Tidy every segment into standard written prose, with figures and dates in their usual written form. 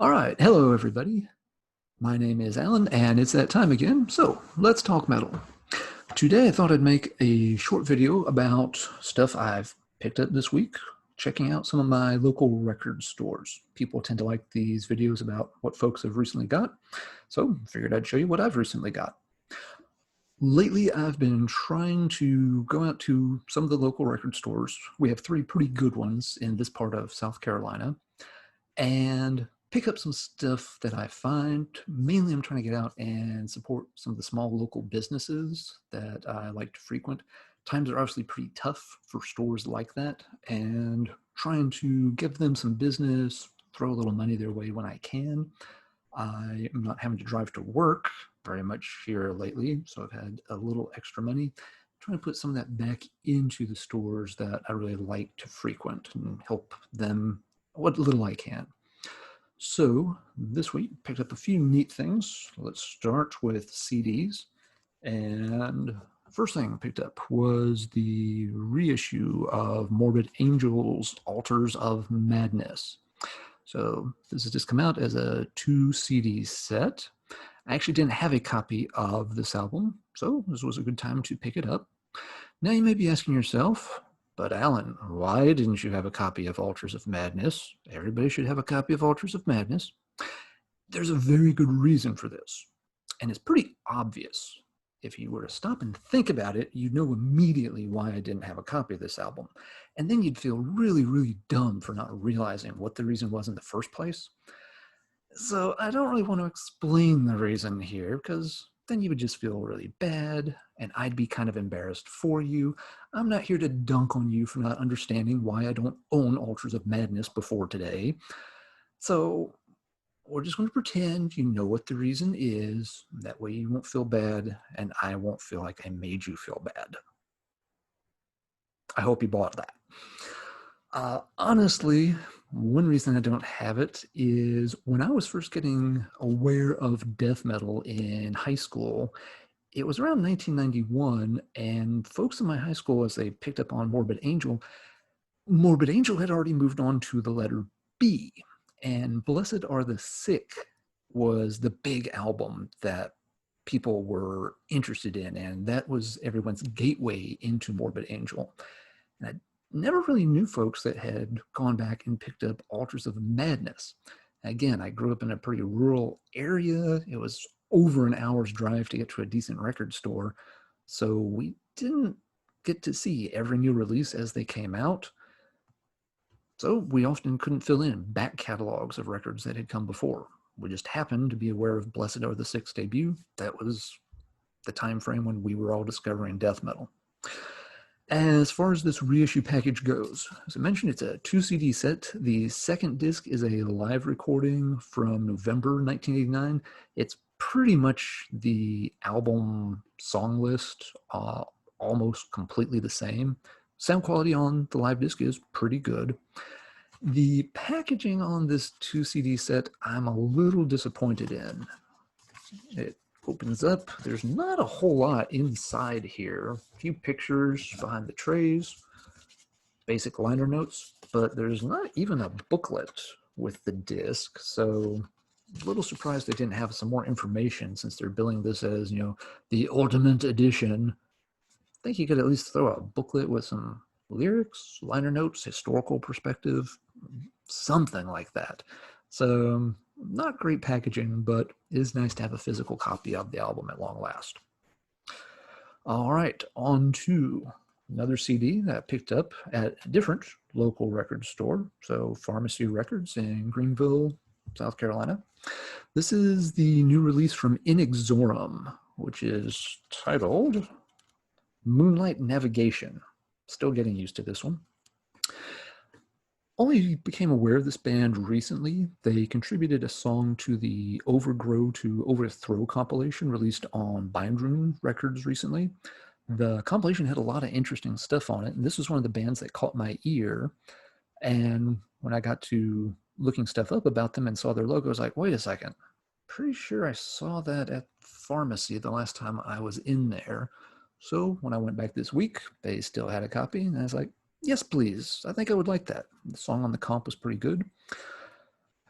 All right. Hello, everybody. My name is Alan, and it's that time again. So let's talk metal. Today, I thought I'd make a short video about stuff I've picked up this week, checking out some of my local record stores. People tend to like these videos about what folks have recently got, so figured I'd show you what I've recently got. Lately, I've been trying to go out to some of the local record stores. We have three pretty good ones in this part of South Carolina, and pick up some stuff that I find. Mainly, I'm trying to get out and support some of the small local businesses that I like to frequent. Times are obviously pretty tough for stores like that, and trying to give them some business, throw a little money their way when I can. I am not having to drive to work very much here lately, so I've had a little extra money. Trying to put some of that back into the stores that I really like to frequent and help them what little I can. So this week, picked up a few neat things. Let's start with CDs. And first thing I picked up was the reissue of Morbid Angel's Altars of Madness. So this has just come out as a 2 CD set. I actually didn't have a copy of this album, so this was a good time to pick it up. Now you may be asking yourself, but Alan, why didn't you have a copy of Altars of Madness? Everybody should have a copy of Altars of Madness. There's a very good reason for this, and it's pretty obvious. If you were to stop and think about it, you'd know immediately why I didn't have a copy of this album. And then you'd feel really, really dumb for not realizing what the reason was in the first place. So I don't really want to explain the reason here because then you would just feel really bad and I'd be kind of embarrassed for you. I'm not here to dunk on you for not understanding why I don't own Altars of Madness before today. So we're just going to pretend you know what the reason is. That way you won't feel bad and I won't feel like I made you feel bad. I hope you bought that. Honestly, one reason I don't have it is when I was first getting aware of death metal in high school, it was around 1991, and folks in my high school, as they picked up on Morbid Angel had already moved on to the letter B, and Blessed Are the Sick was the big album that people were interested in, and that was everyone's gateway into Morbid Angel. And I never really knew folks that had gone back and picked up Altars of Madness. Again, I grew up in a pretty rural area. It was over an hour's drive to get to a decent record store. So we didn't get to see every new release as they came out. So we often couldn't fill in back catalogs of records that had come before. We just happened to be aware of Blessed Are the Sick's debut. That was the time frame when we were all discovering death metal. As far as this reissue package goes, as I mentioned, it's a 2 CD set. The second disc is a live recording from November 1989. It's pretty much the album song list, almost completely the same. Sound quality on the live disc is pretty good. The packaging on this 2 CD set, I'm a little disappointed in. It opens up. There's not a whole lot inside here. A few pictures behind the trays, basic liner notes, but there's not even a booklet with the disc. So a little surprised they didn't have some more information since they're billing this as, the ultimate edition. I think you could at least throw a booklet with some lyrics, liner notes, historical perspective, something like that. So not great packaging, but it is nice to have a physical copy of the album at long last. All right, on to another CD that I picked up at a different local record store, so Pharmacy Records in Greenville, South Carolina. This is the new release from Inexorum, which is titled Moonlight Navigation. Still getting used to this one. Only became aware of this band recently. They contributed a song to the Overgrow to Overthrow compilation released on Bindroom Records recently. The compilation had a lot of interesting stuff on it, and this was one of the bands that caught my ear. And when I got to looking stuff up about them and saw their logo, I was like, wait a second. Pretty sure I saw that at Pharmacy the last time I was in there. So when I went back this week, they still had a copy, and I was like, yes, please. I think I would like that. The song on the comp was pretty good.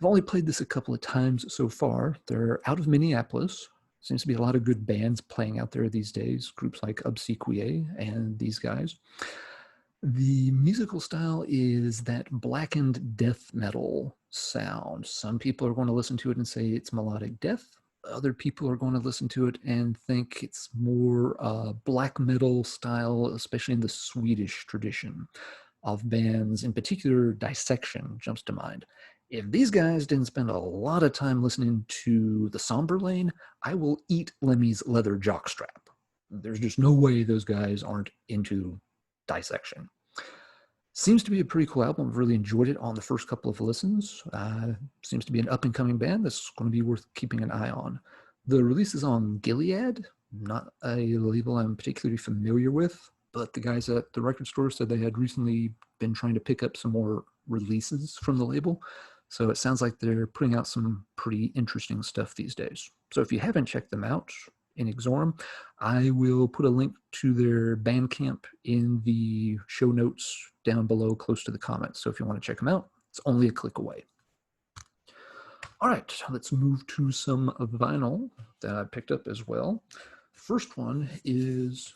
I've only played this a couple of times so far. They're out of Minneapolis. Seems to be a lot of good bands playing out there these days, groups like Obsequiae and these guys. The musical style is that blackened death metal sound. Some people are going to listen to it and say it's melodic death. Other people are going to listen to it and think it's more black metal style, especially in the Swedish tradition of bands. In particular, Dissection jumps to mind. If these guys didn't spend a lot of time listening to the Somber Lane, I will eat Lemmy's leather jockstrap. There's just no way those guys aren't into Dissection. Seems to be a pretty cool album. I've really enjoyed it on the first couple of listens. Seems to be an up-and-coming band that's going to be worth keeping an eye on. The release is on Gilead, not a label I'm particularly familiar with, but the guys at the record store said they had recently been trying to pick up some more releases from the label. So it sounds like they're putting out some pretty interesting stuff these days. So if you haven't checked them out, Inexorum, I will put a link to their Bancamp in the show notes down below close to the comments. So if you want to check them out, it's only a click away. All right, let's move to some vinyl that I picked up as well. First one is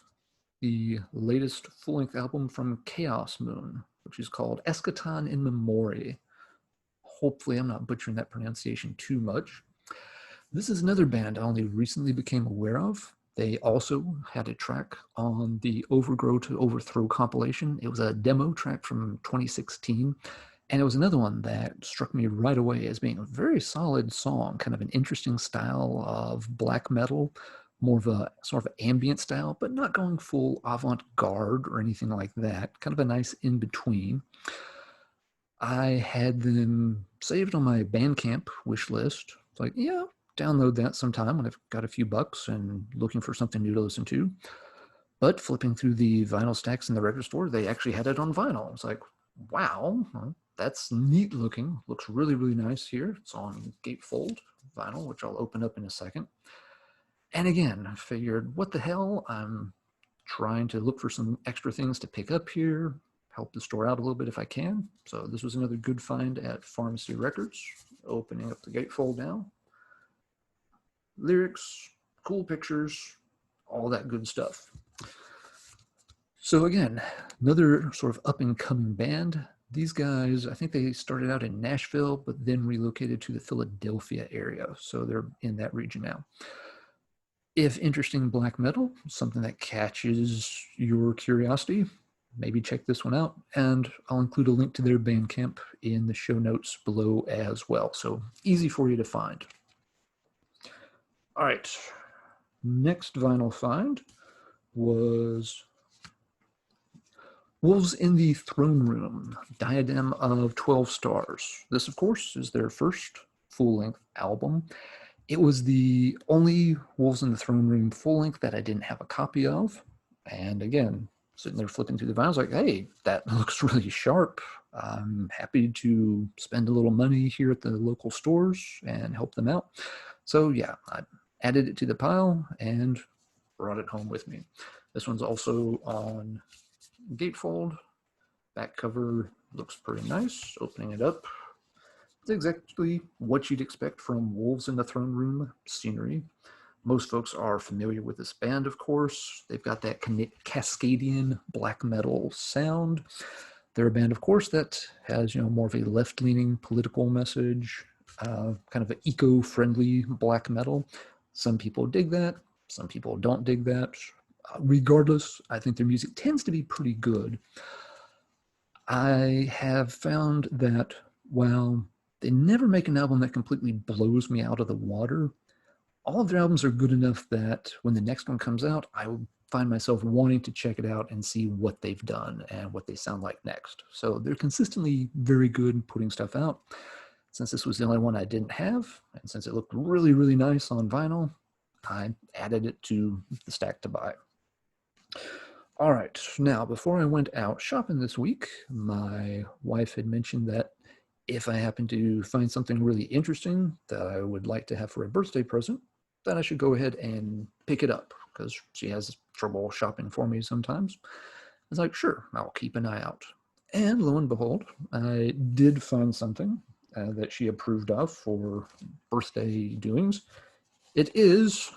the latest full-length album from Chaos Moon, which is called Eschaton in Memori. Hopefully I'm not butchering that pronunciation too much. This is another band I only recently became aware of. They also had a track on the Overgrow to Overthrow compilation. It was a demo track from 2016. And it was another one that struck me right away as being a very solid song, kind of an interesting style of black metal, more of a sort of ambient style, but not going full avant-garde or anything like that. Kind of a nice in-between. I had them saved on my Bandcamp wish list. It's like, yeah, download that sometime when I've got a few bucks and looking for something new to listen to. But flipping through the vinyl stacks in the record store, they actually had it on vinyl. It's like, wow, that's neat looking. Looks really, really nice here. It's on gatefold vinyl, which I'll open up in a second. And again, I figured, what the hell? I'm trying to look for some extra things to pick up here, help the store out a little bit if I can. So this was another good find at Pharmacy Records. Opening up the gatefold now. Lyrics, cool pictures, all that good stuff. So again, another sort of up-and-coming band. These guys, I think they started out in Nashville, but then relocated to the Philadelphia area. So they're in that region now. If interesting black metal, something that catches your curiosity, maybe check this one out. And I'll include a link to their Bandcamp in the show notes below as well. So easy for you to find. All right, next vinyl find was Wolves in the Throne Room, Diadem of 12 Stars. This, of course, is their first full-length album. It was the only Wolves in the Throne Room full-length that I didn't have a copy of. And again, sitting there flipping through the vinyl, I was like, hey, that looks really sharp. I'm happy to spend a little money here at the local stores and help them out. So yeah, I added it to the pile and brought it home with me. This one's also on gatefold. Back cover looks pretty nice. Opening it up, it's exactly what you'd expect from Wolves in the Throne Room scenery. Most folks are familiar with this band, of course. They've got that Cascadian black metal sound. They're a band, of course, that has, more of a left-leaning political message, kind of an eco-friendly black metal. Some people dig that. Some people don't dig that. Regardless, I think their music tends to be pretty good. I have found that while they never make an album that completely blows me out of the water, all of their albums are good enough that when the next one comes out, I will find myself wanting to check it out and see what they've done and what they sound like next. So they're consistently very good at putting stuff out. Since this was the only one I didn't have, and since it looked really, really nice on vinyl, I added it to the stack to buy. All right, now before I went out shopping this week, my wife had mentioned that if I happen to find something really interesting that I would like to have for a birthday present, that I should go ahead and pick it up because she has trouble shopping for me sometimes. I was like, sure, I'll keep an eye out. And lo and behold, I did find something. that she approved of for birthday doings. It is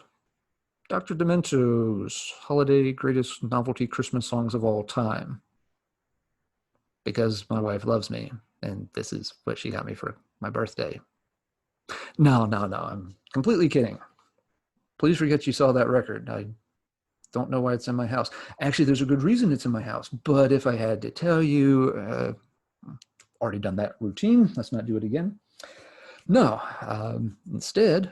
Dr. Demento's Holiday Greatest Novelty Christmas Songs of All Time. Because my wife loves me, and this is what she got me for my birthday. No, I'm completely kidding. Please forget you saw that record. I don't know why it's in my house. Actually, there's a good reason it's in my house, but if I had to tell you, already done that routine. Let's not do it again. No, instead,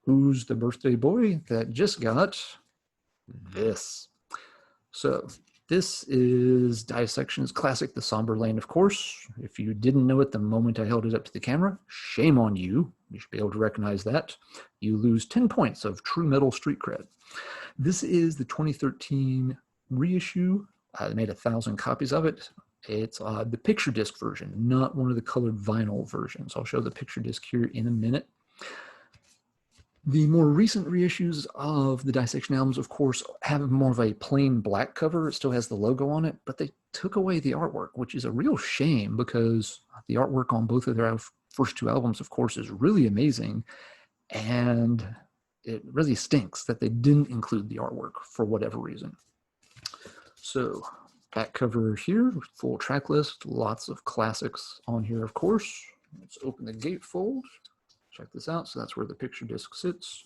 who's the birthday boy that just got this? So this is Dissection's classic, The Somber Lane, of course. If you didn't know it the moment I held it up to the camera, shame on you. You should be able to recognize that. You lose 10 points of true metal street cred. This is the 2013 reissue. They made 1,000 copies of it. It's the picture disc version, not one of the colored vinyl versions. I'll show the picture disc here in a minute. The more recent reissues of the Dissection albums, of course, have more of a plain black cover. It still has the logo on it, but they took away the artwork, which is a real shame because the artwork on both of their first two albums, of course, is really amazing. And it really stinks that they didn't include the artwork for whatever reason. So back cover here, full track list, lots of classics on here, of course. Let's open the gatefold. Check this out. So that's where the picture disc sits.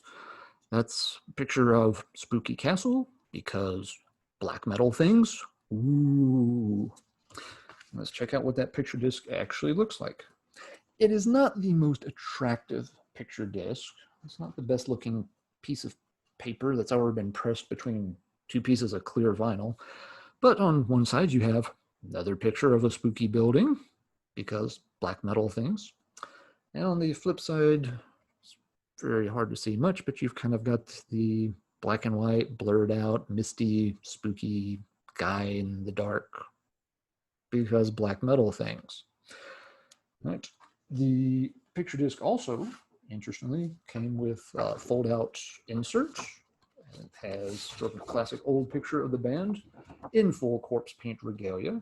That's a picture of Spooky Castle because black metal things. Ooh. Let's check out what that picture disc actually looks like. It is not the most attractive picture disc. It's not the best looking piece of paper that's ever been pressed between two pieces of clear vinyl. But on one side you have another picture of a spooky building because black metal things. And on the flip side, it's very hard to see much, but you've kind of got the black and white, blurred out, misty, spooky guy in the dark because black metal things. Right. The picture disc also, interestingly, came with fold-out inserts. It has sort of a classic old picture of the band in full corpse paint regalia.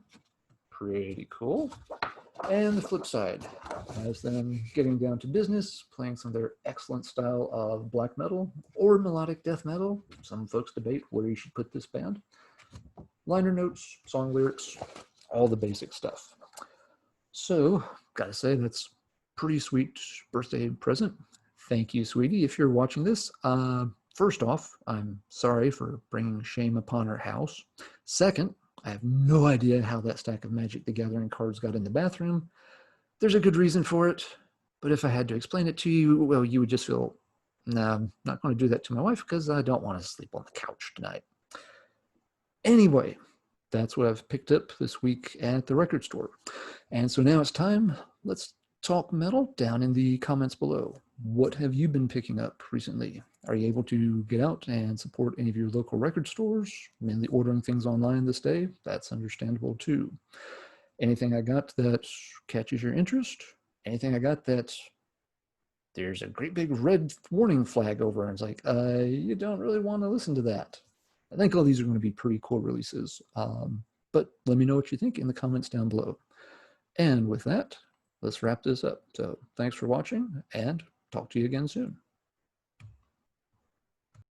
Pretty cool. And the flip side has them getting down to business, playing some of their excellent style of black metal or melodic death metal. Some folks debate where you should put this band. Liner notes, song lyrics, all the basic stuff. So, gotta say, that's pretty sweet birthday present. Thank you, sweetie, if you're watching this. First off, I'm sorry for bringing shame upon our house. Second, I have no idea how that stack of Magic the Gathering cards got in the bathroom. There's a good reason for it, but if I had to explain it to you, well, you would just feel, nah, I'm not going to do that to my wife because I don't want to sleep on the couch tonight. Anyway, that's what I've picked up this week at the record store. And so now it's time. Let's talk metal down in the comments below. What have you been picking up recently? Are you able to get out and support any of your local record stores? Mainly ordering things online this day? That's understandable too. Anything I got that catches your interest? Anything I got that there's a great big red warning flag over and it's like, you don't really want to listen to that. I think all these are going to be pretty cool releases. But let me know what you think in the comments down below. And with that, let's wrap this up. So thanks for watching and talk to you again soon.